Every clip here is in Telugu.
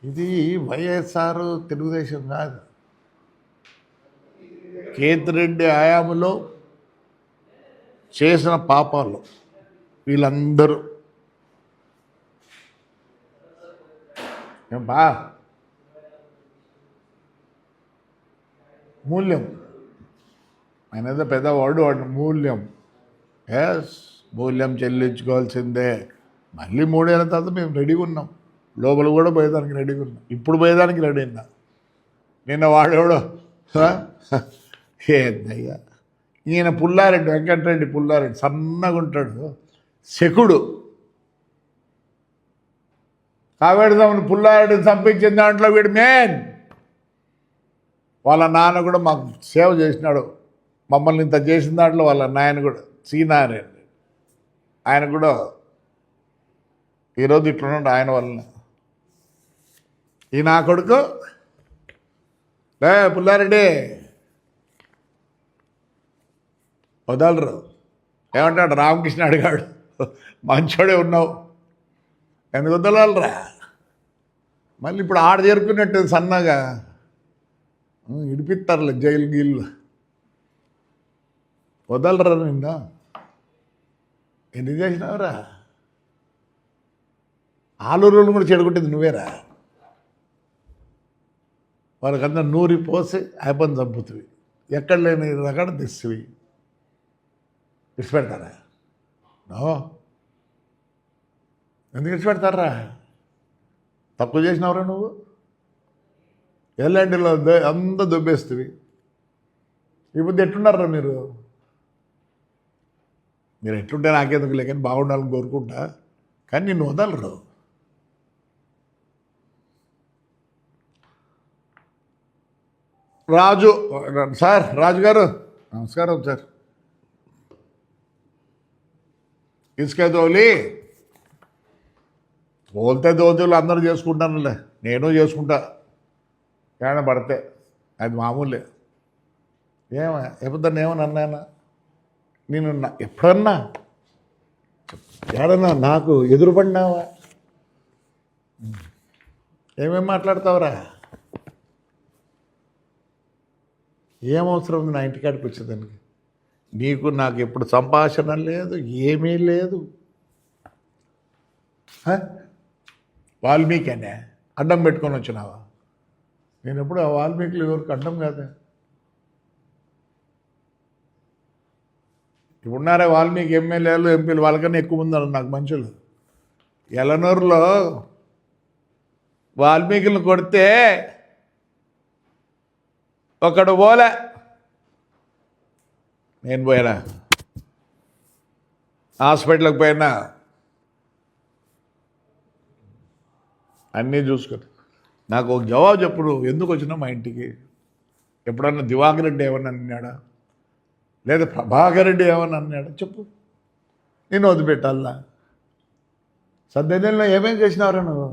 ఇది వైఎస్ఆర్ తెలుగుదేశం కాదు. కేతిరెడ్డి హయాంలో చేసిన పాపాలు వీళ్ళందరూ బా మూల్యం ఆయన ఏదో పెద్ద వాడు మూల్యం. మూల్యం చెల్లించుకోవాల్సిందే. మళ్ళీ 3 ఏళ్ళ తర్వాత మేము రెడీగా ఉన్నాం. లోపల కూడా పోయేదానికి రెడీగా ఉన్నాం. ఇప్పుడు పోయేదానికి రెడీ అయినా. నిన్న వాడేవాడు ఏందయ్యా ఈయన పుల్లారెడ్డి, వెంకటరెడ్డి పుల్లారెడ్డి సన్నగా ఉంటాడు, శకుడు. కావేడుదామని పుల్లారెడ్డిని చంపించిన దాంట్లో వీడు మెయిన్. వాళ్ళ నాన్న కూడా మాకు సేవ చేసినాడు. మమ్మల్ని ఇంత చేసిన దాంట్లో వాళ్ళ నాయన కూడా సీనారాయణ, ఆయన కూడా ఈరోజు ఇట్లున్నాడు ఆయన వలన. ఈ నా కొడుకు లే పుల్లారెడ్డి వదలరు. ఏమంటాడు రామకృష్ణ అడిగాడు, మంచోడే ఉన్నావు ఎందుకు వదలరా? మళ్ళీ ఇప్పుడు ఆడ చేరుకున్నట్టు సన్నగా ఇడిపిస్తారులే జైలు గీళ్ళు. వదలరా నిన్న ఎన్ని చేసినావురా? ఆలూరులు కూడా చెడుకుంటుంది నువ్వేరా. వాళ్ళకంతా నూరి పోసి అయిపోయి చంపుతుంది. ఎక్కడ లేని రకడ తెస్తువి విడిచిపెడతారా? నో, ఎందుకు విడిచిపెడతారా? తక్కువ చేసినవరా నువ్వు? ఎల్లాంటిలో అంతా దొబ్బేస్తుంది. ఇప్పుడు ఎట్లున్నారా మీరు? మీరు ఎట్లుంటే నాకెందుకు లేకని బాగుండాలని కోరుకుంటా, కానీ నిన్ను వదలరు. రాజు సార్, రాజు గారు నమస్కారం సార్. ఇసుక తోలితే దోతులు అందరూ చేసుకుంటానులే, నేను చేసుకుంటా. ఏమైనా పడితే అది మామూలే. ఎప్పుడన్నా ఏమని అన్నానా నేను? ఎప్పుడన్నా ఏడన్నా నాకు ఎదురుపడినావా? ఏమేమి మాట్లాడతావురా? ఏమవసరం ఉంది నా ఇంటికాడికి వచ్చేదానికి? నీకు నాకు ఎప్పుడు సంభాషణ లేదు, ఏమీ లేదు. వాల్మీకి అనే అడ్డం పెట్టుకొని వచ్చినావా? నేను ఎప్పుడు ఆ వాల్మీకులు ఎవరికి అడ్డం కాదా? ఇప్పుడున్నారే వాల్మీకి ఎమ్మెల్యేలు ఎంపీలు, వాళ్ళకన్నా ఎక్కువ ఉన్నారు నాకు మనుషులు. ఎలనూరులో వాల్మీకులను కొడితే ఒకడు పోలే, నేను పోయినా హాస్పిటల్కి పోయినా అన్నీ చూసుకొని. నాకు ఒక జవాబు చెప్పు, నువ్వు ఎందుకు వచ్చినావు మా ఇంటికి? ఎప్పుడన్నా దివాకర్ రెడ్డి ఏమన్నా అన్నాడా? లేదా ప్రభాకర్ రెడ్డి ఏమన్నా అన్నాడా? చెప్పు. నేను వదిలిపెట్టాలా? సద్దెనెల్లో ఏమేం చేసినారు నువ్వు?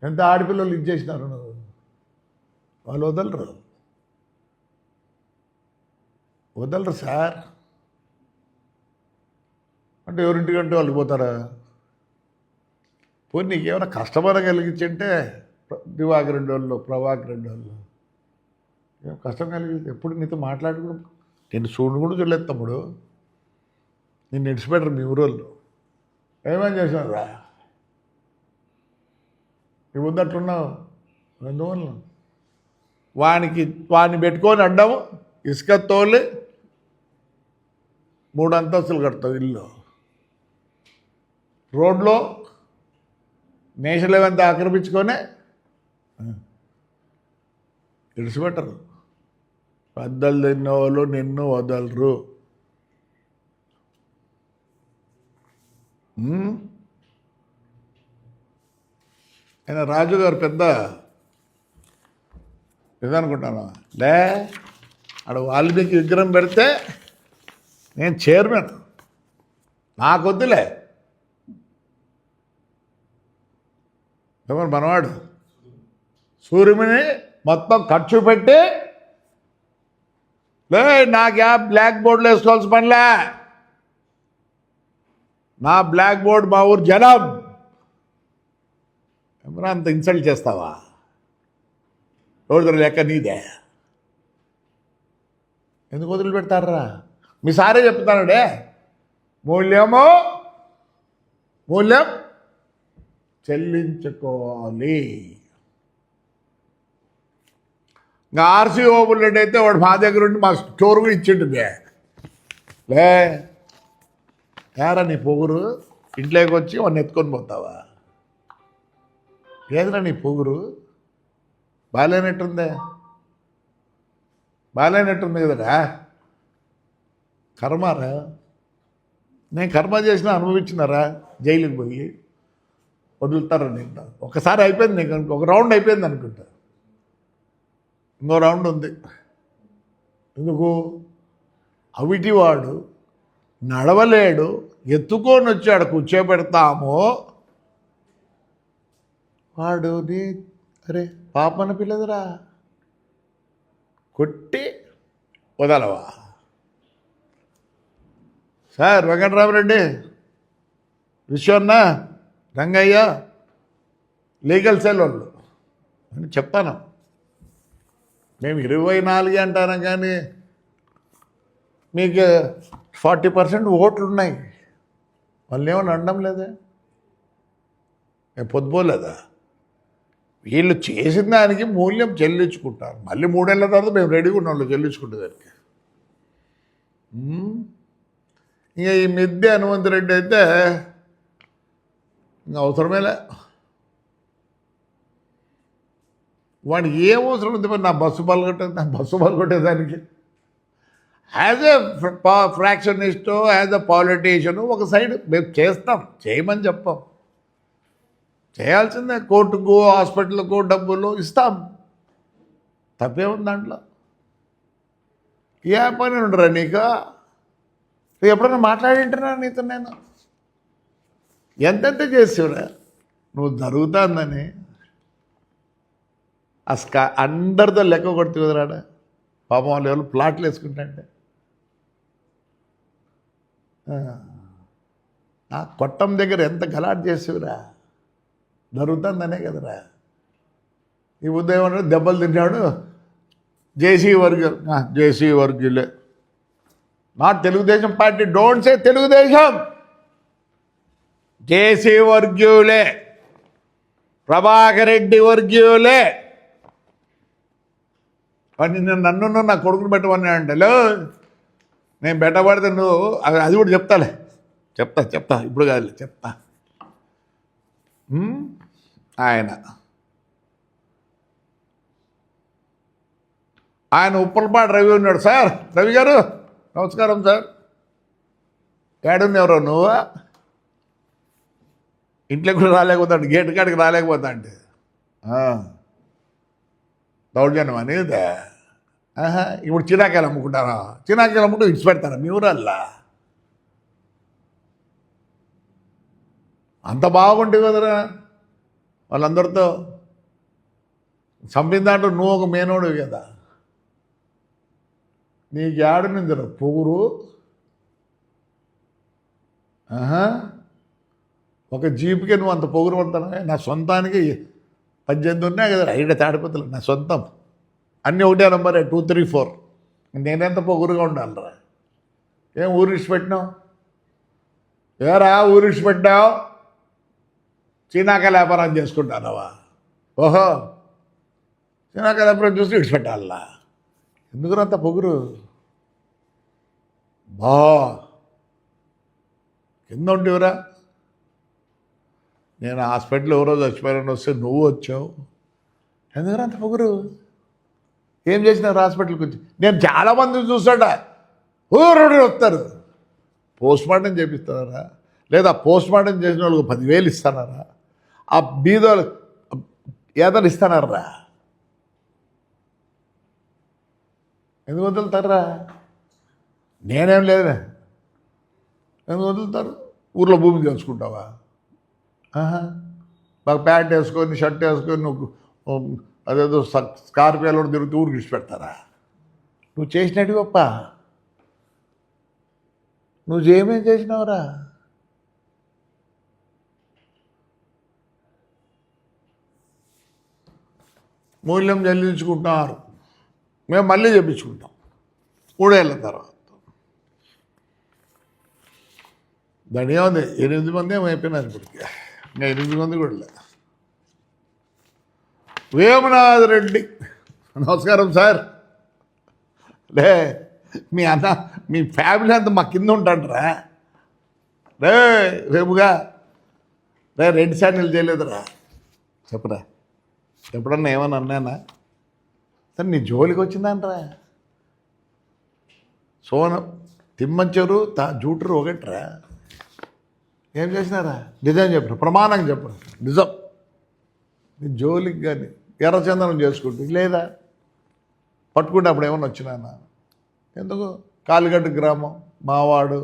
ఎంత ఆడపిల్లలు ఇది చేసినారు నువ్వు? వాళ్ళు వదలరు సార్. అంటే ఎవరింటికంటే వాళ్ళు పోతారా? పోనీ నీకేమైనా కష్టమైన కలిగించంటే దివాకర్ రెడ్డి వాళ్ళు, ప్రభాకర్ రెడ్డి వాళ్ళు ఏం కష్టం కలిగింది? ఎప్పుడు నీతో మాట్లాడుకున్నాం? నేను చూడు కూడా చూడలేదు తమ్ముడు. నిన్ను ఇడిచిపెట్టరు మీ ఊరోళ్ళు. ఏమేమి చేసినారా? నీ ముందు అట్లున్నావు. ఎందువల్ల వాడిని పెట్టుకొని అడ్డాము ఇసుక తోలి 3 అంతస్తులు కడతావు ఇల్లు. రోడ్లో నేషనల్ అంతా ఆక్రమించుకొని విడిచిపెట్టరు. పెద్దలు తిన్న వాళ్ళు నిన్ను వదలరు. ఆయన రాజు గారు పెద్ద ఇదనుకుంటాను. లే ఆడ వాల్మీకి విగ్రహం పెడితే నేను చైర్మన్, నాకొద్దులే. ఎవరు మనవాడు సూర్యుని మొత్తం ఖర్చు పెట్టి లే నాకు బ్లాక్ బోర్డులో వేసుకోవాల్సిన పనిలే. నా బ్లాక్ బోర్డ్ మా ఊరు జనం ఏమన్నా అంత ఇన్సల్ట్ చేస్తావా? ఎవరిదో లెక్క నీదే. ఎందుకు వదిలిపెడతారా? మీ సారే చెప్తాడే మూల్యం చెల్లించుకోవాలి. ఇంకా ఆర్సీ ఓబుల్ అయితే వాడు మా దగ్గర ఉండి మా స్టోర్ కూడా ఇచ్చిండు. ఏరా నీ పొగురు? ఇంట్లోకి వచ్చి వాడిని ఎత్తుకొని పోతావా? ఏదరా నీ పొగురు? బాగాలేనట్టుంది కదరా. కర్మారా? నేను కర్మ చేసినా అనుభవించినారా? జైలుకి పోయి వదులుతారా? నేను ఒకసారి అయిపోయింది, నీకు ఒక రౌండ్ అయిపోయింది అనుకుంటా, ఇంకో రౌండ్ ఉంది. ఎందుకు? అవిటివాడు నడవలేడు, ఎత్తుకొని వచ్చాడు, కూర్చోబెడతాము. వాడు నీ అరే పాపన పిల్లదురా, కొట్టి వదలవా? Sir Venkataramareddy, Vishwanna, Rangayya legal cell వాళ్ళు అని చెప్తాను. మేము 24 అంటాను కానీ మీకు 40% ఓట్లు ఉన్నాయి. వాళ్ళు ఏమని అనడం లేదే, పొద్దుపోలేదా? వీళ్ళు చేసిన దానికి మూల్యం చెల్లించుకుంటారు. మళ్ళీ 3 ఏళ్ళ తర్వాత మేము రెడీగా ఉన్నాం వాళ్ళు చెల్లించుకుంటే దానికి. ఇంకా ఈ మిద్దె హనుమంతరెడ్డి అయితే ఇంకా అవసరమేలే. వాడికి ఏం అవసరం ఉంది మరి నా బస్సు పలగొట్టేదానికి? As a factionist, as a politician ఒక సైడ్ మేము చేస్తాం, చేయమని చెప్పాం. చేయాల్సిందే, కోర్టుకు హాస్పిటల్కు డబ్బులు ఇస్తాం, తప్పేముంది దాంట్లో? ఏ పని ఉండరా నీకు? ఎప్పుడైనా మాట్లాడింటున్నా నీతో నేను? ఎంతెంత చేసేవరా నువ్వు జరుగుతుందని? అందరితో లెక్క కొడుతు కుదరాడా? పాపం వాళ్ళు ఎవరు ప్లాట్లు వేసుకుంటాంటే ఆ కొట్టం దగ్గర ఎంత గలాట్ చేసేవరా? జరుగుతుందనే కదరా. ఈ ఉదయం అంటే దెబ్బలు తింటాడు జేసీ వర్గీయులే, not Telugudesam party. Don't say Telugudesam, JC వర్గీయులే, ప్రభాకర్ రెడ్డి వర్గీయులే అని నన్ను నా కొడుకుని పెట్టమన్నాడంటే, నేను పెట్టబడితే నువ్వు అది కూడా చెప్తాలే, చెప్తా ఇప్పుడు కాదు చెప్తా. ఆయన ఉప్పలపాటి రవి ఉన్నాడు. సార్ రవి గారు నమస్కారం సార్. ఏడుంది ఎవరో నువ్వు? ఇంట్లోకి కూడా రాలేకపోతాడు, గేటు కాడికి రాలేకపోతా అంటే దౌర్జన్యం అనేది. ఇప్పుడు చిరాకాయలు అమ్ముకుంటారా? చిరాకాయలు అమ్ముకుంటూ ఇచ్చి పెడతారా మీ ఊరల్లా? అంత బాగుంటుంది కదరా వాళ్ళందరితో. చంపిన దాంట్లో నువ్వు ఒక మేనోడివి కదా. నీకు ఏడునిందిరా పొగురు? ఒక జీపుకే నువ్వు అంత పొగురు పడతాను. నా సొంతానికి 18 ఉన్నాయి కదా ఐడ తాడిపోతలు, నా సొంతం అన్నీ ఒకటే నెంబరే 2, 3, 4. నేనెంత పొగురుగా ఉండాలిరా? ఏం ఊరిసి పెట్టినావు? ఏరా ఊరిసి పెట్టావు? చీనాకాయల వ్యాపారం చేసుకుంటానవా? ఓహో, చీనాకాయల వ్యాపారం చూసి విడిచిపెట్టాలా? ఎందుకునంత పొగురు? కింద ఉండేవరా? నేను హాస్పిటల్ ఎవరో చచ్చిపోయారని వస్తే నువ్వు వచ్చావు. ఎందుకంత పొగురు? ఏం చేసినారు హాస్పిటల్కి వచ్చి? నేను చాలామంది చూసాడా ఊరు వస్తారు. పోస్ట్మార్టం చేపిస్తున్నారా? లేదా పోస్ట్మార్టం చేసిన వాళ్ళకి 10,000 ఇస్తున్నారా? ఆ బీదోళ్ళు ఏదైనా ఇస్తున్నారా? ఎందుకు వదులుతారా? నేనేం లేదురా. ఎందుకు వదులుతారు? ఊర్లో భూమి తెలుసుకుంటావా? బాగా ప్యాంట్ వేసుకొని షర్ట్ వేసుకొని నువ్వు అదేదో స్కార్పియోలో తిరుగుతూ ఊరికి ఇచ్చిపెడతారా? నువ్వు చేసినట్టు గొప్ప. నువ్వు ఏమేం చేసినావురా? మూల్యం చెల్లించుకుంటున్నారు. మేము మళ్ళీ చెప్పించుకుంటాం 3 ఏళ్ళ తర్వాత. దాని ఏముంది, 8 మంది ఏమో అయిపోయినారు ఇప్పటికి, ఇంకా 8 మంది కూడా లేదు. వేమనాథ్ రెడ్డి, నమస్కారం సార్. లే మీ అన్న మీ ఫ్యామిలీ అంతా మా కింద ఉంటాడరా. రే రేపుగా రే రెడ్డి శాండిల్ చేయలేదురా, చెప్పరా. ఎప్పుడన్నా ఏమన్నా అన్నానా? సరే నీ జోలికి వచ్చిందంటరా. సోనం తిమ్మంచెరు జూటరు ఒకట్రా. ఏం చేసినారా? నిజం చెప్పరు, ప్రమాణంగా చెప్పరు, నిజం. నీ జోలికి కానీ ఎర్రచందనం చేసుకుంటు లేదా పట్టుకుంటే అప్పుడు ఏమన్నా వచ్చినానా? ఎందుకు? కాలిగడ్డ గ్రామం మావాడు,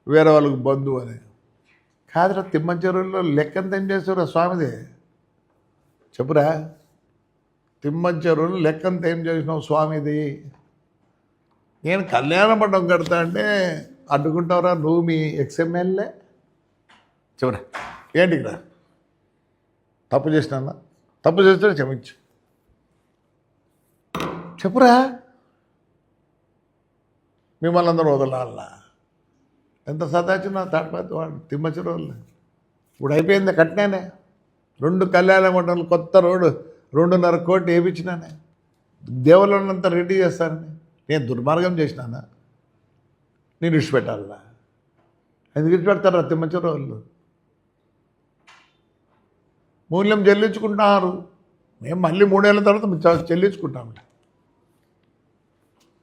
వేరే వాళ్ళకి బంధువు అని కాదురా. తిమ్మంచెరువులో లెక్కంత ఏం చేస్తారా స్వామిది, చెప్పురా. తిమ్మంచెరువులు లెక్కంత ఏం చేసినావు స్వామిది? నేను కళ్యాణ మండపం కడతా అంటే అడ్డుకుంటావురా నువ్వు, మీ ఎక్స్ఎమ్మెల్యే. చెప్పురా ఏంటి ఇక్కడ తప్పు చేసినా? తప్పు చేస్తే క్షమించు, చెప్పురా. మిమ్మల్ని అందరూ వదలాలా? ఎంత సదాచిన తాటిపతి వాడు తిమ్మచెరువులు. ఇప్పుడు అయిపోయింది, కట్టినానే 2 కళ్యాణ మండపాలు, కొత్త రోడ్డు 2.5 కోట్లు వేయించినానే. దేవుళ్ళనంతా రెడీ చేస్తానని నేను దుర్మార్గం చేసినానా? నేను విడిచిపెట్టాలా? ఎందుకు విడిచిపెడతారా తిమ్మచెరువులు? మూల్యం చెల్లించుకుంటున్నారు. మేము మళ్ళీ 3 ఏళ్ళ తర్వాత చెల్లించుకుంటాం.